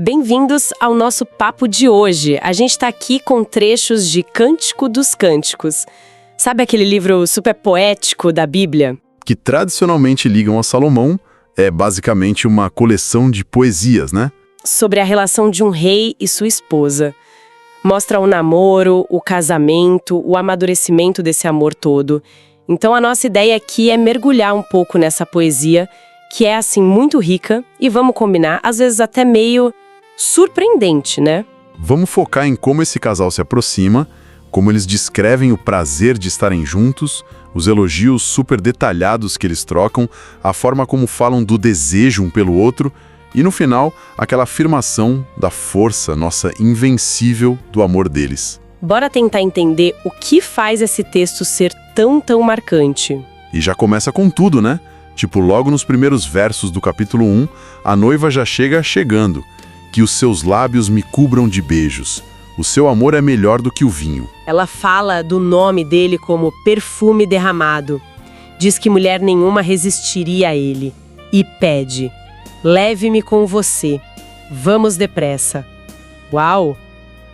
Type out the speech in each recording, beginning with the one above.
Bem-vindos ao nosso papo de hoje. A gente está aqui com trechos de Cântico dos Cânticos. Sabe aquele livro super poético da Bíblia? Que tradicionalmente ligam a Salomão, é basicamente uma coleção de poesias, né? Sobre a relação de um rei e sua esposa. Mostra o namoro, o casamento, o amadurecimento desse amor todo. Então a nossa ideia aqui é mergulhar um pouco nessa poesia, que é assim muito rica e, vamos combinar, às vezes até meio surpreendente, né? Vamos focar em como esse casal se aproxima, como eles descrevem o prazer de estarem juntos, os elogios super detalhados que eles trocam, a forma como falam do desejo um pelo outro e, no final, aquela afirmação da força, nossa invencível, do amor deles. Bora tentar entender o que faz esse texto ser tão marcante. E já começa com tudo, né? Tipo, logo nos primeiros versos do capítulo 1, a noiva já chega chegando. Que os seus lábios me cubram de beijos. O seu amor é melhor do que o vinho. Ela fala do nome dele como perfume derramado. Diz que mulher nenhuma resistiria a ele. E pede, leve-me com você. Vamos depressa. Uau!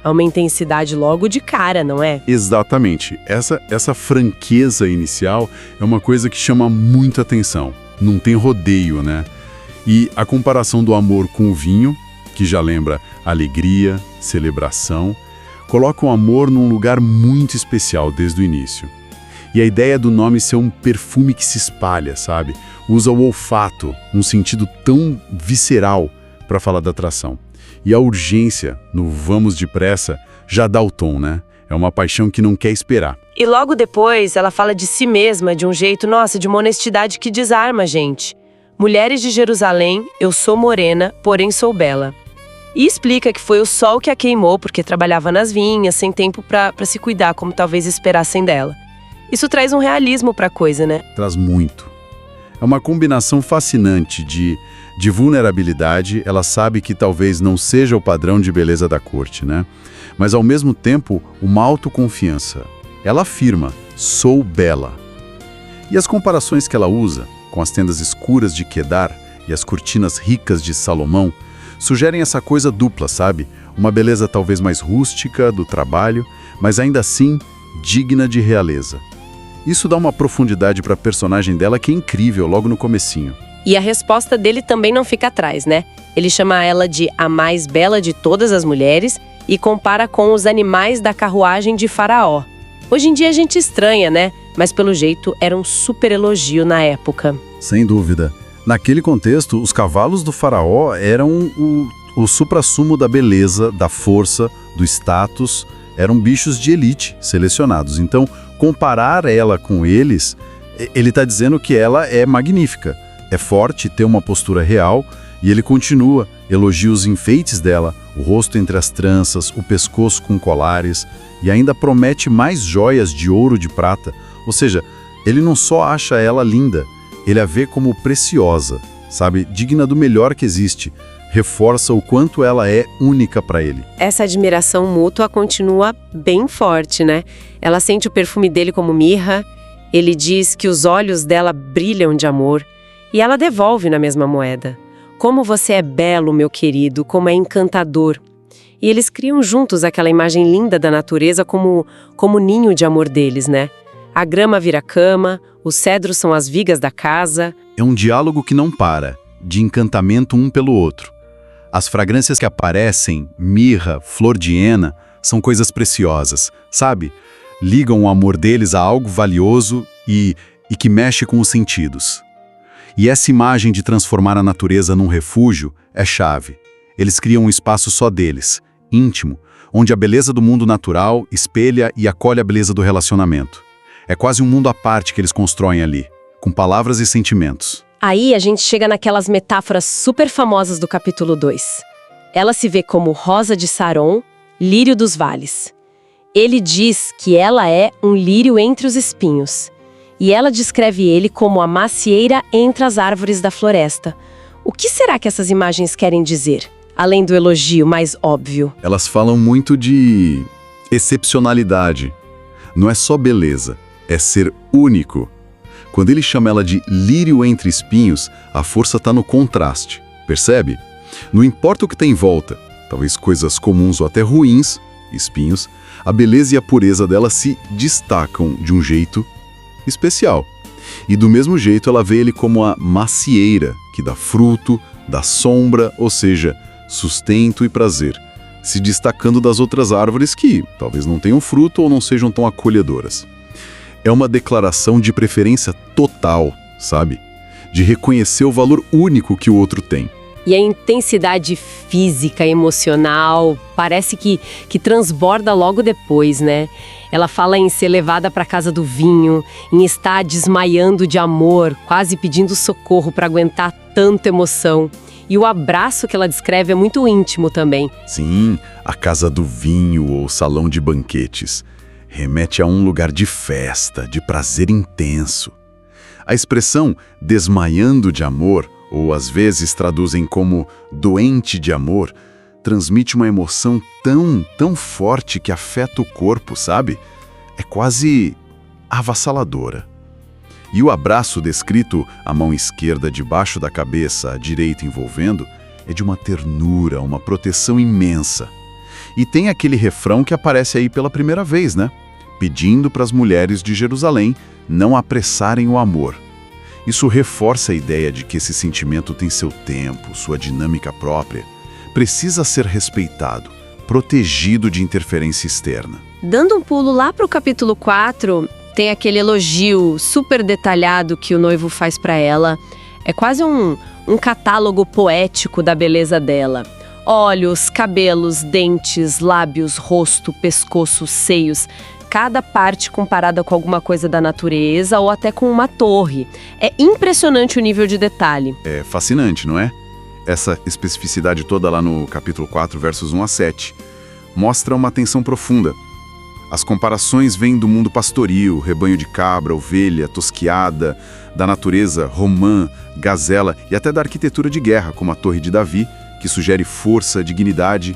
Há uma intensidade logo de cara, não é? Exatamente. Essa franqueza inicial é uma coisa que chama muita atenção. Não tem rodeio, né? E a comparação do amor com o vinho, que já lembra alegria, celebração, coloca o amor num lugar muito especial desde o início. E a ideia do nome ser um perfume que se espalha, sabe? Usa o olfato, um sentido tão visceral para falar da atração. E a urgência, no vamos depressa, já dá o tom, né? É uma paixão que não quer esperar. E logo depois ela fala de si mesma de um jeito, nossa, de uma honestidade que desarma a gente. Mulheres de Jerusalém, eu sou morena, porém sou bela. E explica que foi o sol que a queimou porque trabalhava nas vinhas, sem tempo para se cuidar, como talvez esperassem dela. Isso traz um realismo para a coisa, né? Traz muito. É uma combinação fascinante de vulnerabilidade. Ela sabe que talvez não seja o padrão de beleza da corte, né? Mas ao mesmo tempo, uma autoconfiança. Ela afirma, sou bela. E as comparações que ela usa, com as tendas escuras de Quedar e as cortinas ricas de Salomão, sugerem essa coisa dupla, sabe? Uma beleza talvez mais rústica, do trabalho, mas ainda assim digna de realeza. Isso dá uma profundidade para a personagem dela que é incrível logo no comecinho. E a resposta dele também não fica atrás, né? Ele chama ela de a mais bela de todas as mulheres e compara com os animais da carruagem de Faraó. Hoje em dia a gente estranha, né? Mas pelo jeito era um super elogio na época. Sem dúvida. Naquele contexto, os cavalos do faraó eram o suprassumo da beleza, da força, do status. Eram bichos de elite selecionados. Então, comparar ela com eles, ele está dizendo que ela é magnífica. É forte, tem uma postura real, e ele continua, elogia os enfeites dela, o rosto entre as tranças, o pescoço com colares, e ainda promete mais joias de ouro de prata. Ou seja, ele não só acha ela linda, ele a vê como preciosa, sabe? Digna do melhor que existe. Reforça o quanto ela é única para ele. Essa admiração mútua continua bem forte, né? Ela sente o perfume dele como mirra, ele diz que os olhos dela brilham de amor, e ela devolve na mesma moeda. Como você é belo, meu querido, como é encantador. E eles criam juntos aquela imagem linda da natureza como ninho de amor deles, né? A grama vira cama, os cedros são as vigas da casa. É um diálogo que não para, de encantamento um pelo outro. As fragrâncias que aparecem, mirra, flor de hena, são coisas preciosas, sabe? Ligam o amor deles a algo valioso e que mexe com os sentidos. E essa imagem de transformar a natureza num refúgio é chave. Eles criam um espaço só deles, íntimo, onde a beleza do mundo natural espelha e acolhe a beleza do relacionamento. É quase um mundo à parte que eles constroem ali, com palavras e sentimentos. Aí a gente chega naquelas metáforas super famosas do capítulo 2. Ela se vê como rosa de Saron, lírio dos vales. Ele diz que ela é um lírio entre os espinhos. E ela descreve ele como a macieira entre as árvores da floresta. O que será que essas imagens querem dizer? Além do elogio mais óbvio. Elas falam muito de excepcionalidade. Não é só beleza, é ser único. Quando ele chama ela de lírio entre espinhos, a força está no contraste, percebe? Não importa o que tem em volta, talvez coisas comuns ou até ruins, espinhos, a beleza e a pureza dela se destacam de um jeito especial. E do mesmo jeito ela vê ele como a macieira, que dá fruto, dá sombra, ou seja, sustento e prazer, se destacando das outras árvores que talvez não tenham fruto ou não sejam tão acolhedoras. É uma declaração de preferência total, sabe? De reconhecer o valor único que o outro tem. E a intensidade física, emocional, parece que transborda logo depois, né? Ela fala em ser levada para a casa do vinho, em estar desmaiando de amor, quase pedindo socorro para aguentar tanta emoção. E o abraço que ela descreve é muito íntimo também. Sim, a casa do vinho ou salão de banquetes remete a um lugar de festa, de prazer intenso. A expressão desmaiando de amor, ou às vezes traduzem como doente de amor, transmite uma emoção tão forte que afeta o corpo, sabe? É quase avassaladora. E o abraço descrito, a mão esquerda debaixo da cabeça, a direita envolvendo, é de uma ternura, uma proteção imensa. E tem aquele refrão que aparece aí pela primeira vez, né? Pedindo para as mulheres de Jerusalém não apressarem o amor. Isso reforça a ideia de que esse sentimento tem seu tempo, sua dinâmica própria. Precisa ser respeitado, protegido de interferência externa. Dando um pulo lá para o capítulo 4, tem aquele elogio super detalhado que o noivo faz para ela. É quase um catálogo poético da beleza dela. Olhos, cabelos, dentes, lábios, rosto, pescoço, seios. Cada parte comparada com alguma coisa da natureza ou até com uma torre. É impressionante o nível de detalhe. É fascinante, não é? Essa especificidade toda lá no capítulo 4, versos 1 a 7, mostra uma atenção profunda. As comparações vêm do mundo pastoril, rebanho de cabra, ovelha, tosquiada, da natureza, romã, gazela e até da arquitetura de guerra, como a Torre de Davi, que sugere força, dignidade.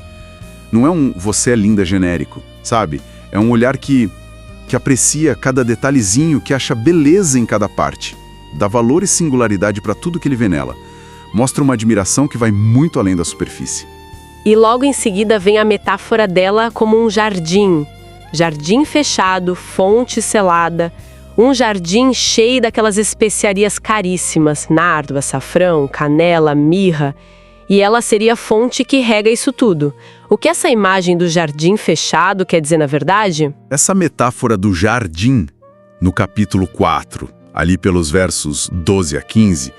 Não é um "você é linda" genérico, sabe? É um olhar que aprecia cada detalhezinho, que acha beleza em cada parte. Dá valor e singularidade para tudo que ele vê nela. Mostra uma admiração que vai muito além da superfície. E logo em seguida vem a metáfora dela como um jardim. Jardim fechado, fonte selada. Um jardim cheio daquelas especiarias caríssimas, nardo, açafrão, canela, mirra. E ela seria a fonte que rega isso tudo. O que essa imagem do jardim fechado quer dizer, na verdade? Essa metáfora do jardim, no capítulo 4, ali pelos versos 12 a 15,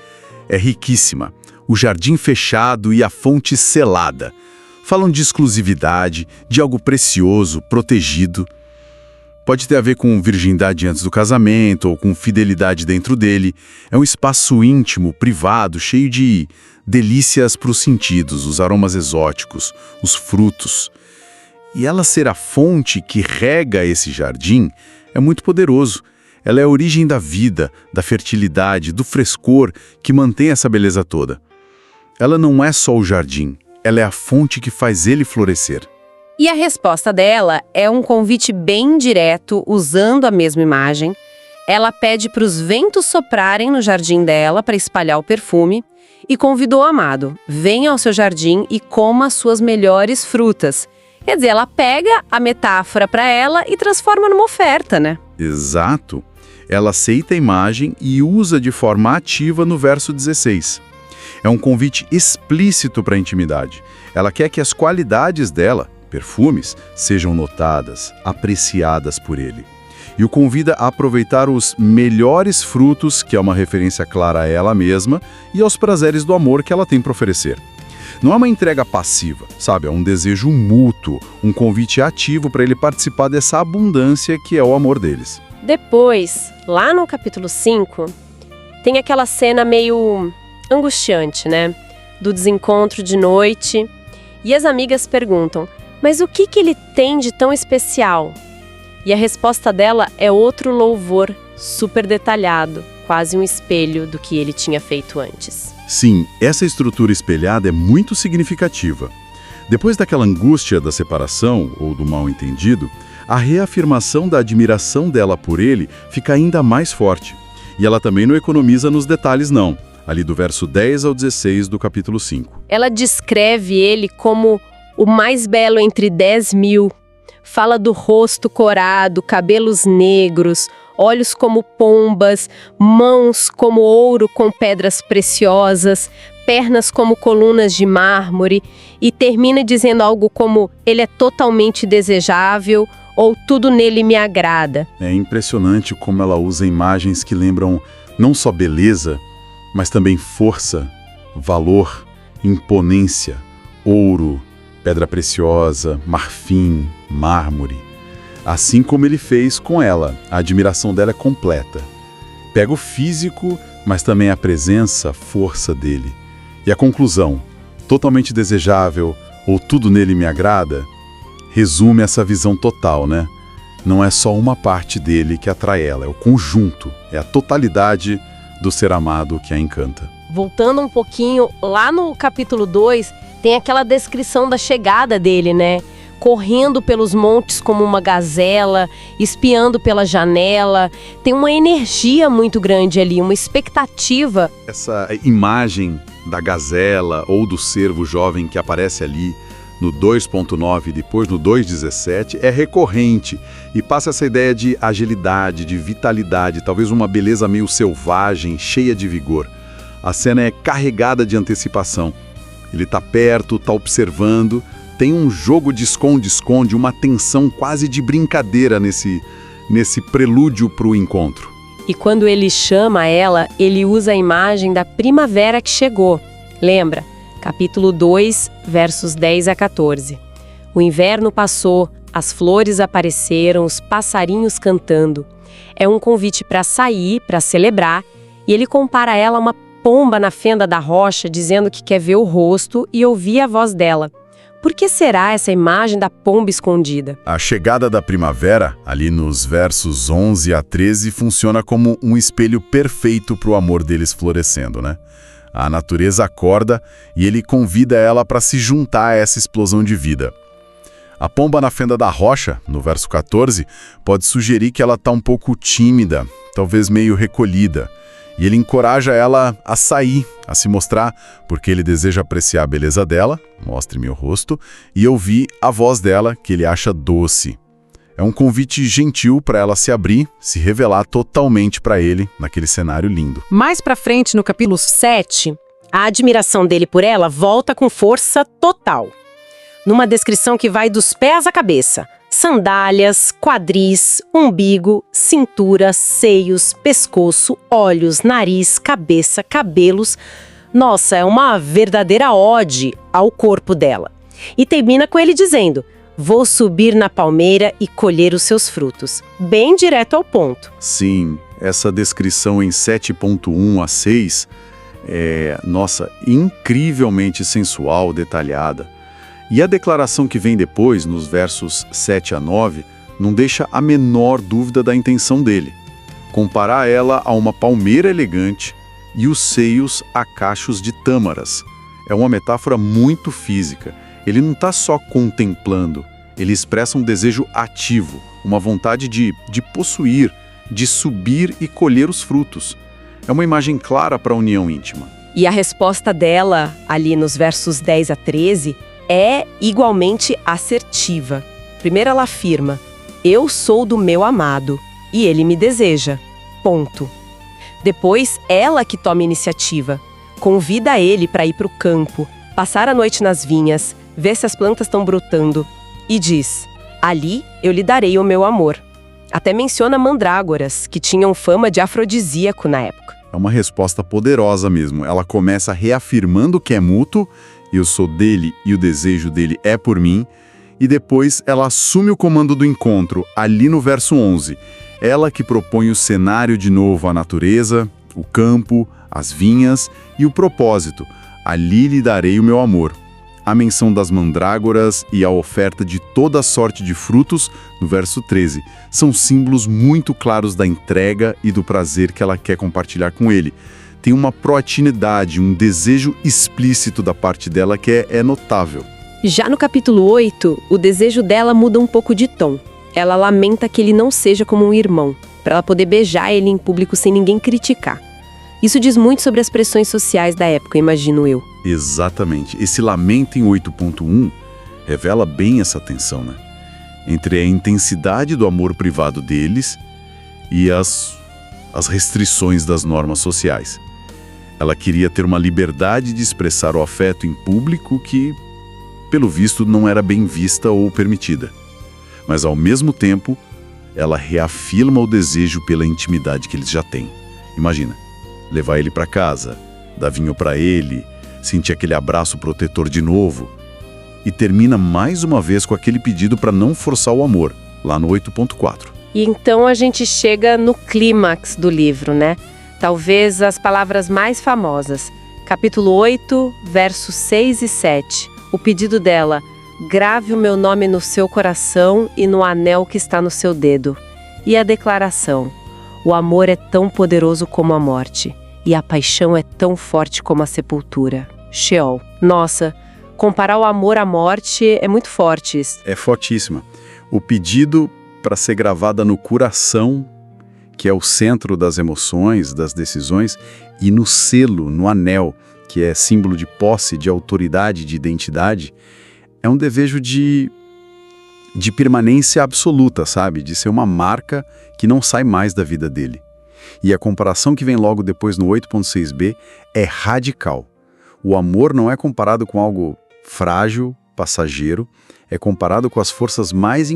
é riquíssima. O jardim fechado e a fonte selada. Falam de exclusividade, de algo precioso, protegido. Pode ter a ver com virgindade antes do casamento ou com fidelidade dentro dele. É um espaço íntimo, privado, cheio de delícias para os sentidos, os aromas exóticos, os frutos. E ela ser a fonte que rega esse jardim é muito poderoso. Ela é a origem da vida, da fertilidade, do frescor que mantém essa beleza toda. Ela não é só o jardim, ela é a fonte que faz ele florescer. E a resposta dela é um convite bem direto, usando a mesma imagem. Ela pede para os ventos soprarem no jardim dela para espalhar o perfume e convidou o amado: venha ao seu jardim e coma as suas melhores frutas. Quer dizer, ela pega a metáfora para ela e transforma numa oferta, né? Exato. Ela aceita a imagem e usa de forma ativa no verso 16. É um convite explícito para a intimidade. Ela quer que as qualidades dela, perfumes, sejam notadas, apreciadas por ele. E o convida a aproveitar os melhores frutos, que é uma referência clara a ela mesma, e aos prazeres do amor que ela tem para oferecer. Não é uma entrega passiva, sabe? É um desejo mútuo, um convite ativo para ele participar dessa abundância que é o amor deles. Depois, lá no capítulo 5, tem aquela cena meio angustiante, né? Do desencontro de noite. E as amigas perguntam: mas o que ele tem de tão especial? E a resposta dela é outro louvor super detalhado, quase um espelho do que ele tinha feito antes. Sim, essa estrutura espelhada é muito significativa. Depois daquela angústia da separação ou do mal-entendido, a reafirmação da admiração dela por ele fica ainda mais forte. E ela também não economiza nos detalhes, não. ali do verso 10 ao 16 do capítulo 5. Ela descreve ele como o mais belo entre 10.000. Fala do rosto corado, cabelos negros, olhos como pombas, mãos como ouro com pedras preciosas, pernas como colunas de mármore, e termina dizendo algo como: ele é totalmente desejável, ou tudo nele me agrada. É impressionante como ela usa imagens que lembram não só beleza, mas também força, valor, imponência, ouro, pedra preciosa, marfim, mármore. Assim como ele fez com ela, a admiração dela é completa. Pega o físico, mas também a presença, a força dele. E a conclusão, totalmente desejável, ou tudo nele me agrada, resume essa visão total, né? Não é só uma parte dele que atrai ela, é o conjunto, é a totalidade do ser amado que a encanta. Voltando um pouquinho, lá no capítulo 2, tem aquela descrição da chegada dele, né? Correndo pelos montes como uma gazela, espiando pela janela. Tem uma energia muito grande ali, uma expectativa. Essa imagem da gazela ou do cervo jovem que aparece ali no 2.9 e depois no 2.17 é recorrente e passa essa ideia de agilidade, de vitalidade, talvez uma beleza meio selvagem, cheia de vigor. A cena é carregada de antecipação. Ele está perto, está observando, tem um jogo de esconde-esconde, uma tensão quase de brincadeira nesse prelúdio para o encontro. E quando ele chama ela, ele usa a imagem da primavera que chegou. Lembra? Capítulo 2, versos 10 a 14. O inverno passou, as flores apareceram, os passarinhos cantando. É um convite para sair, para celebrar, e ele compara ela a uma pomba na fenda da rocha, dizendo que quer ver o rosto e ouvir a voz dela. Por que será essa imagem da pomba escondida? A chegada da primavera, ali nos versos 11 a 13, funciona como um espelho perfeito para o amor deles florescendo, né? A natureza acorda e ele convida ela para se juntar a essa explosão de vida. A pomba na fenda da rocha, no verso 14, pode sugerir que ela está um pouco tímida, talvez meio recolhida. E ele encoraja ela a sair, a se mostrar, porque ele deseja apreciar a beleza dela, mostre-me o rosto, e ouvir a voz dela, que ele acha doce. É um convite gentil para ela se abrir, se revelar totalmente para ele, naquele cenário lindo. Mais pra frente, no capítulo 7, a admiração dele por ela volta com força total. Numa descrição que vai dos pés à cabeça. Sandálias, quadris, umbigo, cintura, seios, pescoço, olhos, nariz, cabeça, cabelos. Nossa, é uma verdadeira ode ao corpo dela. E termina com ele dizendo: vou subir na palmeira e colher os seus frutos. Bem direto ao ponto. Sim, essa descrição em 7.1 a 6 é, incrivelmente sensual, detalhada. E a declaração que vem depois, nos versos 7 a 9, não deixa a menor dúvida da intenção dele. Comparar ela a uma palmeira elegante e os seios a cachos de tâmaras. É uma metáfora muito física. Ele não está só contemplando, ele expressa um desejo ativo, uma vontade de possuir, de subir e colher os frutos. É uma imagem clara para a união íntima. E a resposta dela, ali nos versos 10 a 13, é igualmente assertiva. Primeiro ela afirma: eu sou do meu amado e ele me deseja. Ponto. Depois, ela que toma iniciativa. Convida ele para ir para o campo, passar a noite nas vinhas, ver se as plantas estão brotando. E diz: ali eu lhe darei o meu amor. Até menciona mandrágoras, que tinham fama de afrodisíaco na época. É uma resposta poderosa mesmo. Ela começa reafirmando que é mútuo, eu sou dele e o desejo dele é por mim, e depois ela assume o comando do encontro, ali no verso 11. Ela que propõe o cenário de novo, a natureza, o campo, as vinhas e o propósito. Ali lhe darei o meu amor. A menção das mandrágoras e a oferta de toda sorte de frutos, no verso 13, são símbolos muito claros da entrega e do prazer que ela quer compartilhar com ele. Tem uma proatividade, um desejo explícito da parte dela que é notável. Já no capítulo 8, o desejo dela muda um pouco de tom. Ela lamenta que ele não seja como um irmão, para ela poder beijar ele em público sem ninguém criticar. Isso diz muito sobre as pressões sociais da época, imagino eu. Exatamente. Esse lamento em 8.1 revela bem essa tensão, né? Entre a intensidade do amor privado deles e as restrições das normas sociais. Ela queria ter uma liberdade de expressar o afeto em público que, pelo visto, não era bem vista ou permitida. Mas, ao mesmo tempo, ela reafirma o desejo pela intimidade que eles já têm. Imagina, levar ele para casa, dar vinho para ele, sentir aquele abraço protetor de novo. E termina mais uma vez com aquele pedido para não forçar o amor, lá no 8.4. E então a gente chega no clímax do livro, né? Talvez as palavras mais famosas. Capítulo 8, versos 6 e 7. O pedido dela: grave o meu nome no seu coração e no anel que está no seu dedo. E a declaração: o amor é tão poderoso como a morte, e a paixão é tão forte como a sepultura. Sheol. Nossa, comparar o amor à morte é muito forte. É fortíssima. O pedido para ser gravada no coração, que é o centro das emoções, das decisões, e no selo, no anel, que é símbolo de posse, de autoridade, de identidade, é um desejo de permanência absoluta, sabe? De ser uma marca que não sai mais da vida dele. E a comparação que vem logo depois no 8.6b é radical. O amor não é comparado com algo frágil, passageiro, é comparado com as forças mais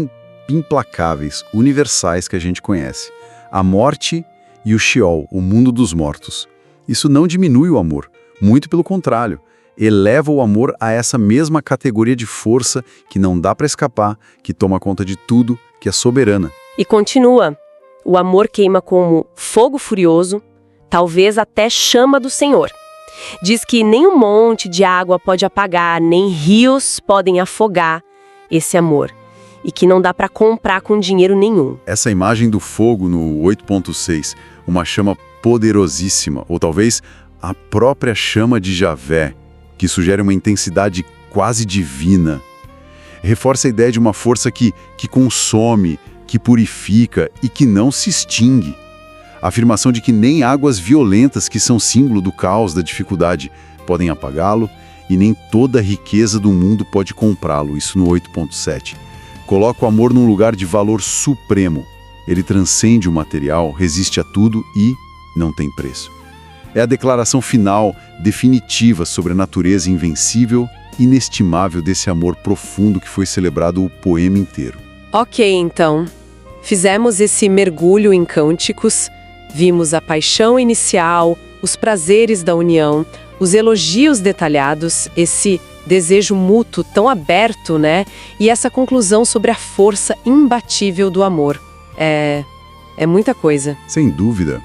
implacáveis, universais que a gente conhece. A morte e o Sheol, o mundo dos mortos. Isso não diminui o amor, muito pelo contrário. Eleva o amor a essa mesma categoria de força que não dá para escapar, que toma conta de tudo, que é soberana. E continua. O amor queima como fogo furioso, talvez até chama do Senhor. Diz que nem um monte de água pode apagar, nem rios podem afogar esse amor. E que não dá para comprar com dinheiro nenhum. Essa imagem do fogo no 8.6, uma chama poderosíssima, ou talvez a própria chama de Javé, que sugere uma intensidade quase divina. Reforça a ideia de uma força que consome, que purifica e que não se extingue. A afirmação de que nem águas violentas, que são símbolo do caos, da dificuldade, podem apagá-lo, e nem toda a riqueza do mundo pode comprá-lo, isso no 8.7. Coloca o amor num lugar de valor supremo. Ele transcende o material, resiste a tudo e não tem preço. É a declaração final, definitiva sobre a natureza invencível, inestimável desse amor profundo que foi celebrado o poema inteiro. Ok, então. Fizemos esse mergulho em cânticos, vimos a paixão inicial, os prazeres da união, os elogios detalhados, esse desejo mútuo tão aberto, né? E essa conclusão sobre a força imbatível do amor. É muita coisa. Sem dúvida.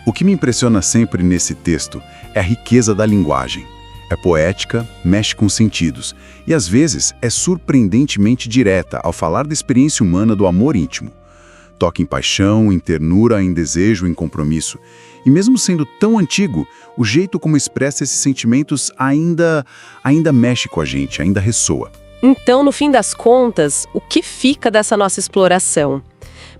O que me impressiona sempre nesse texto é a riqueza da linguagem. É poética, mexe com sentidos e, às vezes, é surpreendentemente direta ao falar da experiência humana do amor íntimo. Toca em paixão, em ternura, em desejo, em compromisso. E mesmo sendo tão antigo, o jeito como expressa esses sentimentos ainda mexe com a gente, ainda ressoa. Então, no fim das contas, o que fica dessa nossa exploração?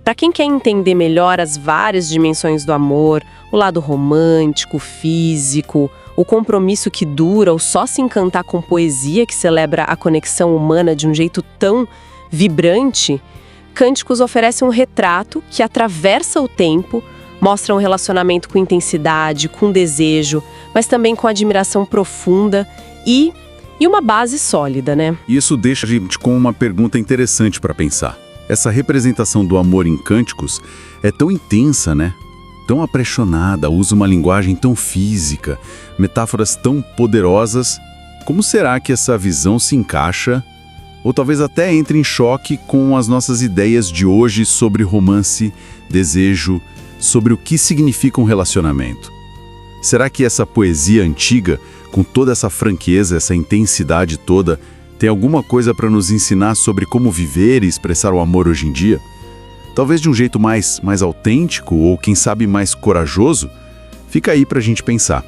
Para quem quer entender melhor as várias dimensões do amor, o lado romântico, físico, o compromisso que dura ou só se encantar com poesia que celebra a conexão humana de um jeito tão vibrante, Cânticos oferece um retrato que atravessa o tempo, mostra um relacionamento com intensidade, com desejo, mas também com admiração profunda e uma base sólida, né? Isso deixa a gente com uma pergunta interessante para pensar. Essa representação do amor em Cânticos é tão intensa, né? Tão apaixonada, usa uma linguagem tão física, metáforas tão poderosas. Como será que essa visão se encaixa, ou talvez até entre em choque com as nossas ideias de hoje sobre romance, desejo, sobre o que significa um relacionamento? Será que essa poesia antiga, com toda essa franqueza, essa intensidade toda, tem alguma coisa para nos ensinar sobre como viver e expressar o amor hoje em dia? Talvez de um jeito mais autêntico ou, quem sabe, mais corajoso? Fica aí para a gente pensar.